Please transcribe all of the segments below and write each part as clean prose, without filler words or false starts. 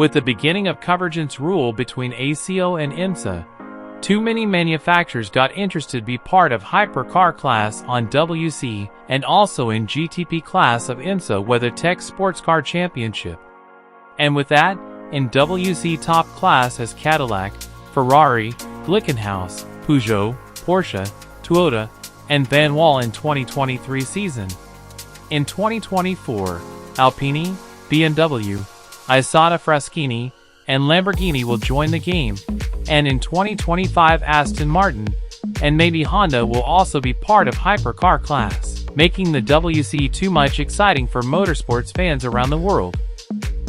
With the beginning of convergence rule between ACO and IMSA, too many manufacturers got interested to be part of hypercar class on WEC and also in GTP class of IMSA WeatherTech Sportscar Championship. And with that, in WEC top class has Cadillac, Ferrari, Glickenhaus, Peugeot, Porsche, Toyota, and Van Wall in 2023 season. In 2024, Alpine, BMW, Isotta Fraschini, and Lamborghini will join the game, and in 2025 Aston Martin, and maybe Honda will also be part of hypercar class, making the WEC too much exciting for motorsports fans around the world.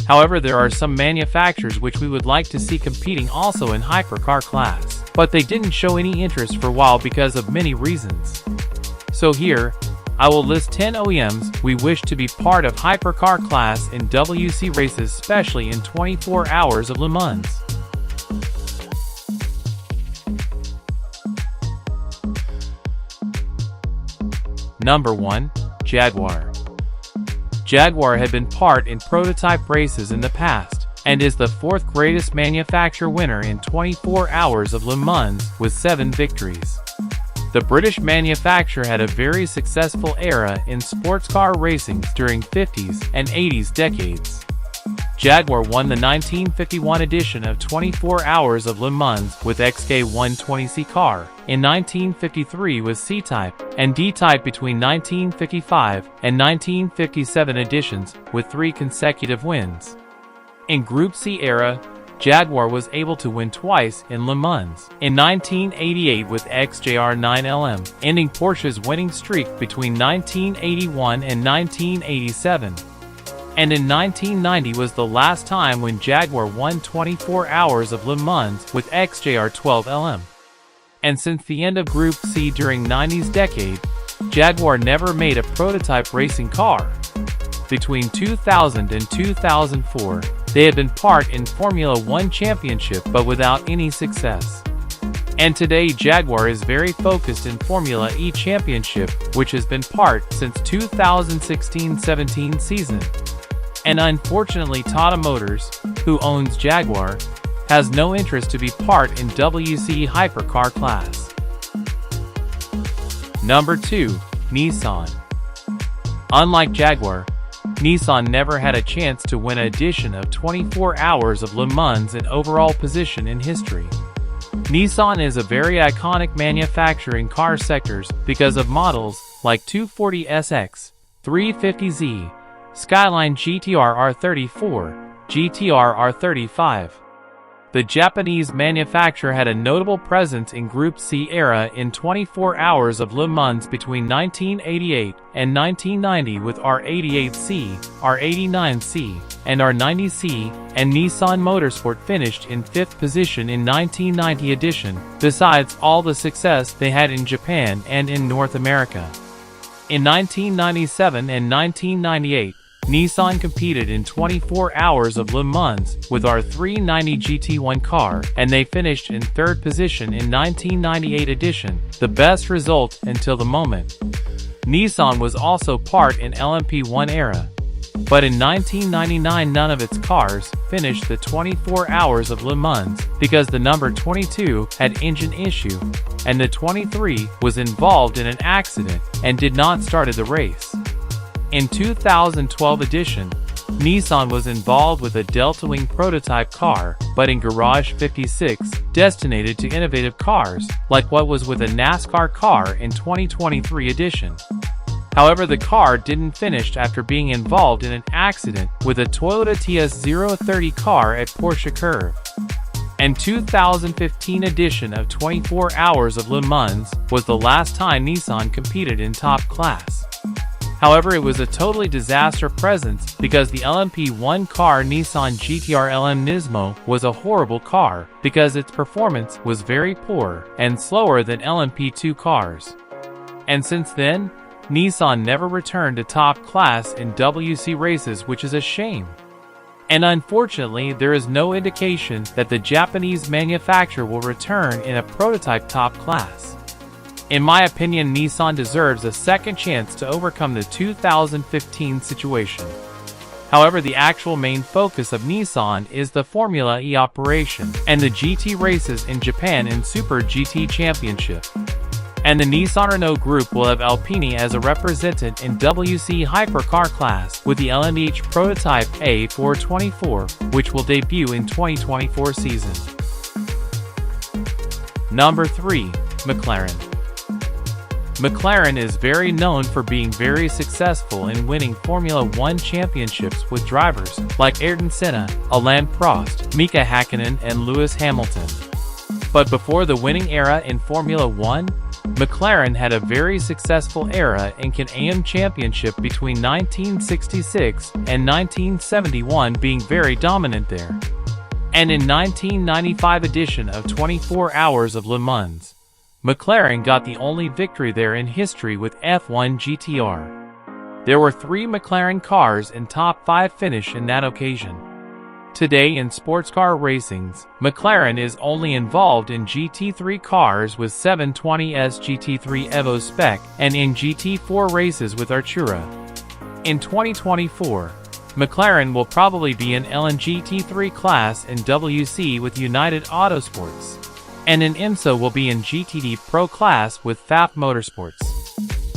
However, there are some manufacturers which we would like to see competing also in hypercar class, but they didn't show any interest for a while because of many reasons. So here, I will list 10 OEMs we wish to be part of hypercar class in WEC races, especially in 24 hours of Le Mans. Number 1. Jaguar. Jaguar had been part in prototype races in the past, and is the 4th greatest manufacturer winner in 24 hours of Le Mans with 7 victories. The British manufacturer had a very successful era in sportscar racing during 50s and 80s decades. Jaguar won the 1951 edition of 24 Hours of Le Mans with XK120C car, in 1953 with C-Type and D-Type between 1955 and 1957 editions with 3 consecutive wins. In Group C era, Jaguar was able to win twice in Le Mans, in 1988 with XJR9LM, ending Porsche's winning streak between 1981 and 1987. And in 1990 was the last time when Jaguar won 24 Hours of Le Mans with XJR12LM. And since the end of Group C during 90s decade, Jaguar never made a prototype racing car. Between 2000 and 2004, they had been part in Formula One Championship but without any success. And today Jaguar is very focused in Formula E Championship, which has been part since 2016-17 season. And unfortunately Tata Motors, who owns Jaguar, has no interest to be part in WEC hypercar class. Number 2. Nissan. Unlike Jaguar, Nissan never had a chance to win an edition of 24 Hours of Le Mans in overall position in history. Nissan is a very iconic manufacturer in car sectors because of models like 240SX, 350Z, Skyline GTR R34, GTR R35. The Japanese manufacturer had a notable presence in Group C era in 24 Hours of Le Mans between 1988 and 1990 with R88C, R89C, and R90C, and Nissan Motorsport finished in 5th position in 1990 edition, besides all the success they had in Japan and in North America. In 1997 and 1998, Nissan competed in 24 Hours of Le Mans with our 390 GT1 car, and they finished in 3rd position in 1998 edition, the best result until the moment. Nissan was also part in LMP1 era, but in 1999 none of its cars finished the 24 Hours of Le Mans because the number 22 had engine issue, and the 23 was involved in an accident and did not start the race. In 2012 edition, Nissan was involved with a Delta Wing prototype car, but in Garage 56, destined to innovative cars, like what was with a NASCAR car in 2023 edition. However, the car didn't finish after being involved in an accident with a Toyota TS030 car at Porsche Curve. And 2015 edition of 24 Hours of Le Mans was the last time Nissan competed in top class. However, it was a totally disaster presence because the LMP1 car Nissan GTR LM Nismo was a horrible car because its performance was very poor and slower than LMP2 cars. And since then, Nissan never returned to top class in WEC races, which is a shame. And unfortunately, there is no indication that the Japanese manufacturer will return in a prototype top class. In my opinion, Nissan deserves a second chance to overcome the 2015 situation. However, the actual main focus of Nissan is the Formula E operation and the GT races in Japan in Super GT Championship. And the Nissan Renault Group will have Alpine as a representant in WEC Hypercar class with the LMDH prototype A424, which will debut in 2024 season. Number 3. McLaren. McLaren is very known for being very successful in winning Formula One championships with drivers like Ayrton Senna, Alain Prost, Mika Hakkinen, and Lewis Hamilton. But before the winning era in Formula One, McLaren had a very successful era in Can-Am Championship between 1966 and 1971, being very dominant there. And in 1995 edition of 24 Hours of Le Mans, McLaren got the only victory there in history with F1 GTR. There were 3 McLaren cars in top 5 finish in that occasion. Today in Sportscar Racings, McLaren is only involved in GT3 cars with 720S GT3 Evo spec and in GT4 races with Artura. In 2024, McLaren will probably be in LNGT3 class in WC with United Autosports, and in IMSA will be in GTD Pro class with FAF Motorsports.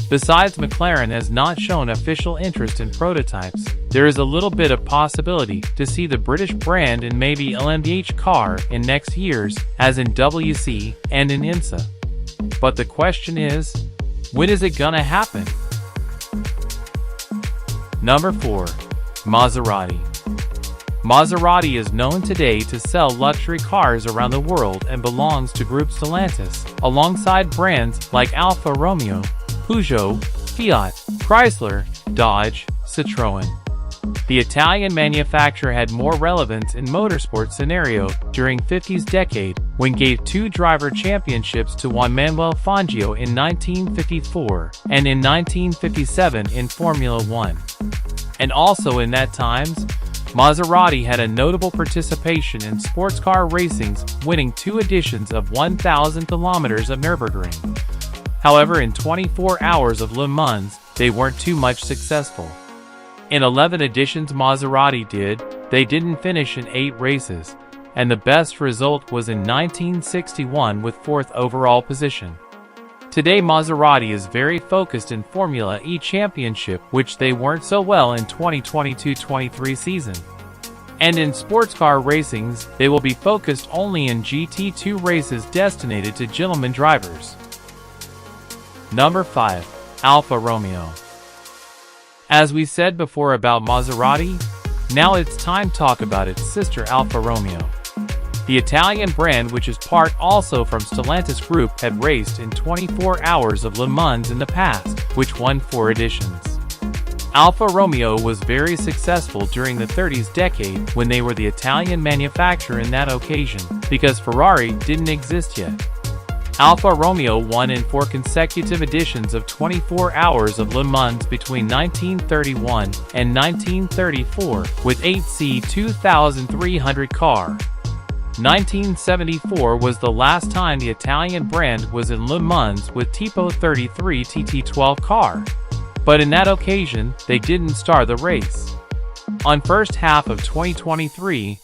Besides, McLaren has not shown official interest in prototypes. There is a little bit of possibility to see the British brand in maybe LMDH car in next years, as in WC and in IMSA. But the question is, when is it gonna happen? Number 4. Maserati. Maserati is known today to sell luxury cars around the world and belongs to Group Stellantis, alongside brands like Alfa Romeo, Peugeot, Fiat, Chrysler, Dodge, Citroën. The Italian manufacturer had more relevance in motorsport scenario during 50s decade when gave 2 driver championships to Juan Manuel Fangio in 1954 and in 1957 in Formula One. And also in that times, Maserati had a notable participation in Sportscar Racing's, winning 2 editions of 1,000 kilometers of Nürburgring. However, in 24 Hours of Le Mans, they weren't too much successful. In 11 editions Maserati they didn't finish in 8 races, and the best result was in 1961 with 4th overall position. Today Maserati is very focused in Formula E Championship, which they weren't so well in 2022-23 season. And in Sportscar Racings, they will be focused only in GT2 races destined to gentlemen drivers. Number 5. Alfa Romeo. As we said before about Maserati, now it's time to talk about its sister Alfa Romeo. The Italian brand, which is part also from Stellantis Group, had raced in 24 Hours of Le Mans in the past, which won 4 editions. Alfa Romeo was very successful during the 30s decade when they were the Italian manufacturer in that occasion, because Ferrari didn't exist yet. Alfa Romeo won in 4 consecutive editions of 24 Hours of Le Mans between 1931 and 1934 with 8C 2300 car. 1974 was the last time the Italian brand was in Le Mans with Tipo 33 TT12 car, but in that occasion they didn't start the race. On first half of 2023,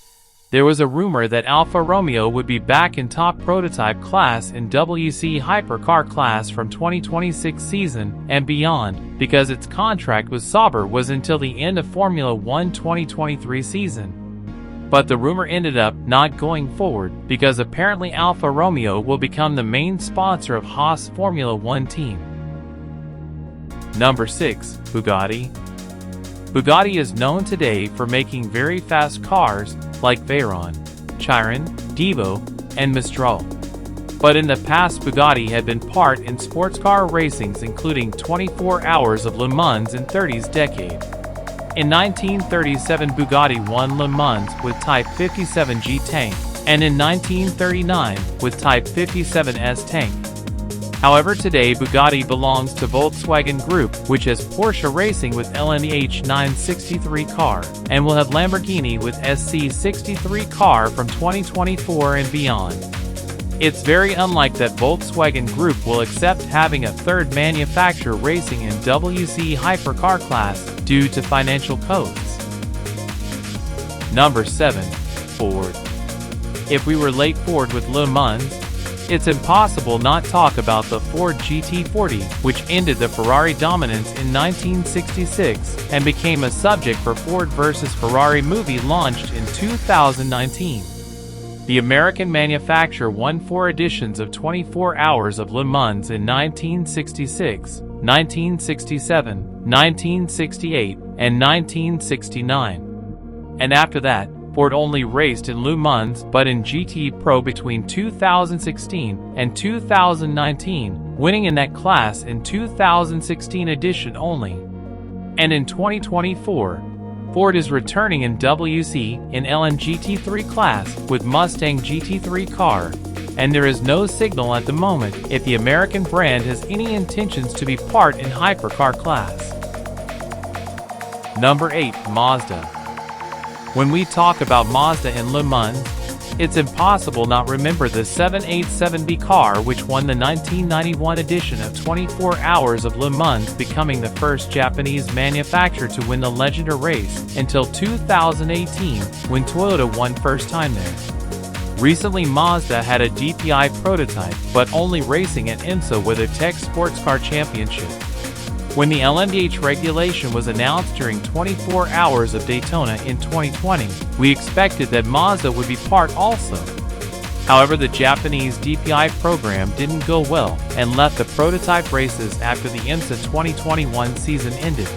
there was a rumor that Alfa Romeo would be back in top prototype class in WEC Hypercar class from 2026 season and beyond, because its contract with Sauber was until the end of Formula One 2023 season. But the rumor ended up not going forward, because apparently Alfa Romeo will become the main sponsor of Haas Formula One team. Number 6. Bugatti. Bugatti is known today for making very fast cars like Veyron, Chiron, Devo, and Mistral. But in the past Bugatti had been part in sportscar racings, including 24 Hours of Le Mans in 30s decade. In 1937 Bugatti won Le Mans with Type 57G tank, and in 1939 with Type 57S tank. However, today Bugatti belongs to Volkswagen Group, which has Porsche Racing with LMDH 963 car, and will have Lamborghini with SC63 car from 2024 and beyond. It's very unlikely that Volkswagen Group will accept having a third manufacturer racing in WEC Hypercar class due to financial codes. Number 7. Ford. If we relate Ford with Le Mans, it's impossible not talk about the Ford GT40, which ended the Ferrari dominance in 1966 and became a subject for Ford vs. Ferrari movie launched in 2019. The American manufacturer won 4 editions of 24 Hours of Le Mans in 1966, 1967, 1968, and 1969. And after that, Ford only raced in Le Mans but in GT Pro between 2016 and 2019, winning in that class in 2016 edition only. And in 2024, Ford is returning in WEC in LM GT3 class with Mustang GT3 car, and there is no signal at the moment if the American brand has any intentions to be part in hypercar class. Number 8. Mazda. When we talk about Mazda in Le Mans, it's impossible not remember the 787B car which won the 1991 edition of 24 Hours of Le Mans, becoming the first Japanese manufacturer to win the legendary race until 2018 when Toyota won first time there. Recently Mazda had a DPI prototype but only racing at IMSA with a Tech Sportscar Championship. When the LMDH regulation was announced during 24 Hours of Daytona in 2020, we expected that Mazda would be part also. However, the Japanese DPI program didn't go well and left the prototype races after the IMSA 2021 season ended.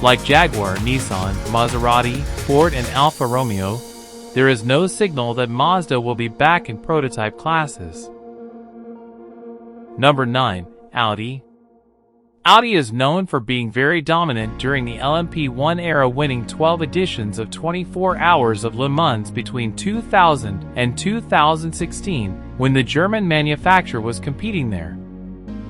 Like Jaguar, Nissan, Maserati, Ford, and Alfa Romeo, there is no signal that Mazda will be back in prototype classes. Number 9. Audi. Audi is known for being very dominant during the LMP1 era, winning 12 editions of 24 Hours of Le Mans between 2000 and 2016 when the German manufacturer was competing there.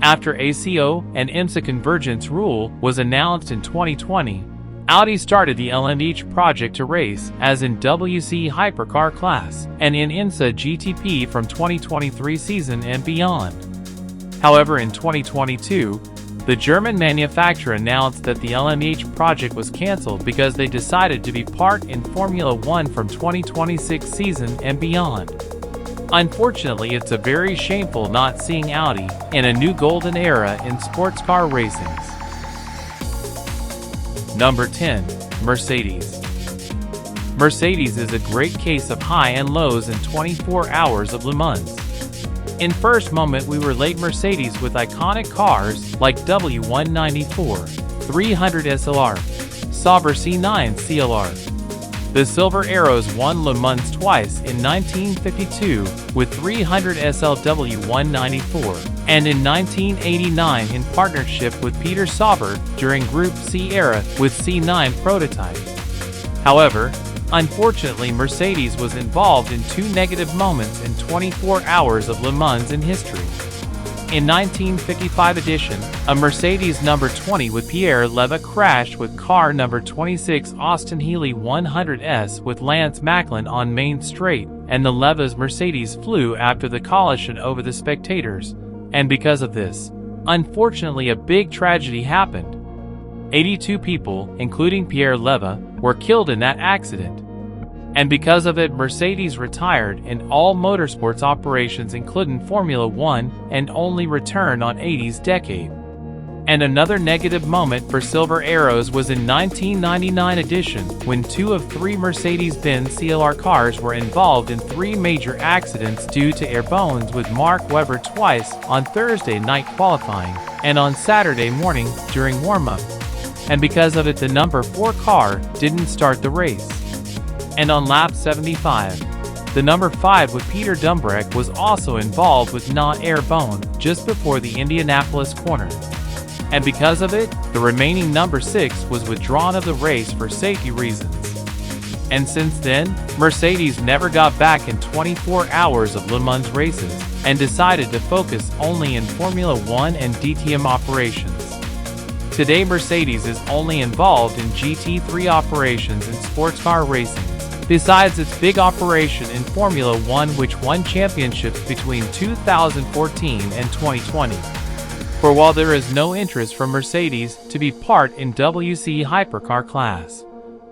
After ACO and IMSA convergence rule was announced in 2020, Audi started the LMDH project to race as in WEC Hypercar class and in IMSA GTP from 2023 season and beyond. However, in 2022, the German manufacturer announced that the LMDH project was cancelled because they decided to be part in Formula 1 from 2026 season and beyond. Unfortunately, it's a very shameful not seeing Audi in a new golden era in sports car racing. Number 10. Mercedes. Mercedes is a great case of high and lows in 24 Hours of Le Mans. In first moment, we relate Mercedes with iconic cars like W194, 300 SLR, Sauber C9 CLR. The Silver Arrows won Le Mans twice in 1952 with 300 SLW194 and in 1989 in partnership with Peter Sauber during Group C era with C9 prototype. However, unfortunately, Mercedes was involved in 2 negative moments in 24 Hours of Le Mans in history. In 1955 edition, a Mercedes number 20 with Pierre Leva crashed with car number 26 Austin Healey 100S with Lance Macklin on Main Straight, and the Leva's Mercedes flew after the collision over the spectators, and because of this, unfortunately a big tragedy happened. 82 people, including Pierre Leva, were killed in that accident. And because of it, Mercedes retired in all motorsports operations including Formula 1 and only returned on 80s decade. And another negative moment for Silver Arrows was in 1999 edition when 2 of 3 Mercedes-Benz CLR cars were involved in 3 major accidents due to air bones, with Mark Webber twice on Thursday night qualifying and on Saturday morning during warm-up. And because of it, the number 4 car didn't start the race. And on lap 75, the number 5 with Peter Dumbreck was also involved with not airborne just before the Indianapolis corner. And because of it, the remaining number 6 was withdrawn of the race for safety reasons. And since then, Mercedes never got back in 24 Hours of Le Mans races and decided to focus only in Formula 1 and DTM operations. Today, Mercedes is only involved in GT3 operations and sports car racing, besides its big operation in Formula 1, which won championships between 2014 and 2020. For while there is no interest from Mercedes to be part in WEC Hypercar class,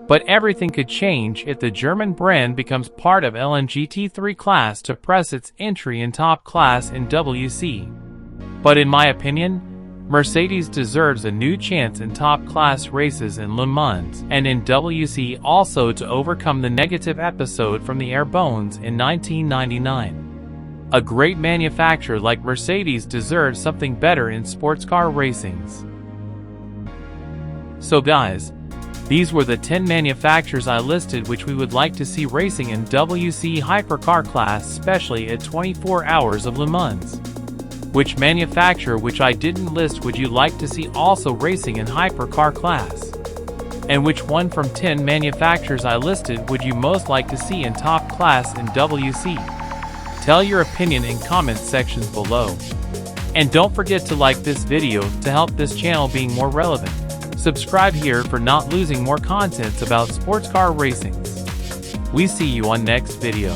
But everything could change if the German brand becomes part of LMGT3 class to press its entry in top class in WEC. But in my opinion, Mercedes deserves a new chance in top class races in Le Mans and in WEC also to overcome the negative episode from the Air Bones in 1999. A great manufacturer like Mercedes deserves something better in sports car racings. So guys, these were the 10 manufacturers I listed which we would like to see racing in WEC Hypercar class, especially at 24 hours of Le Mans. Which manufacturer which I didn't list would you like to see also racing in Hypercar class? And which one from 10 manufacturers I listed would you most like to see in top class in WEC? Tell your opinion in comments sections below. And don't forget to like this video to help this channel being more relevant. Subscribe here for not losing more contents about sports car racing. We see you on next video.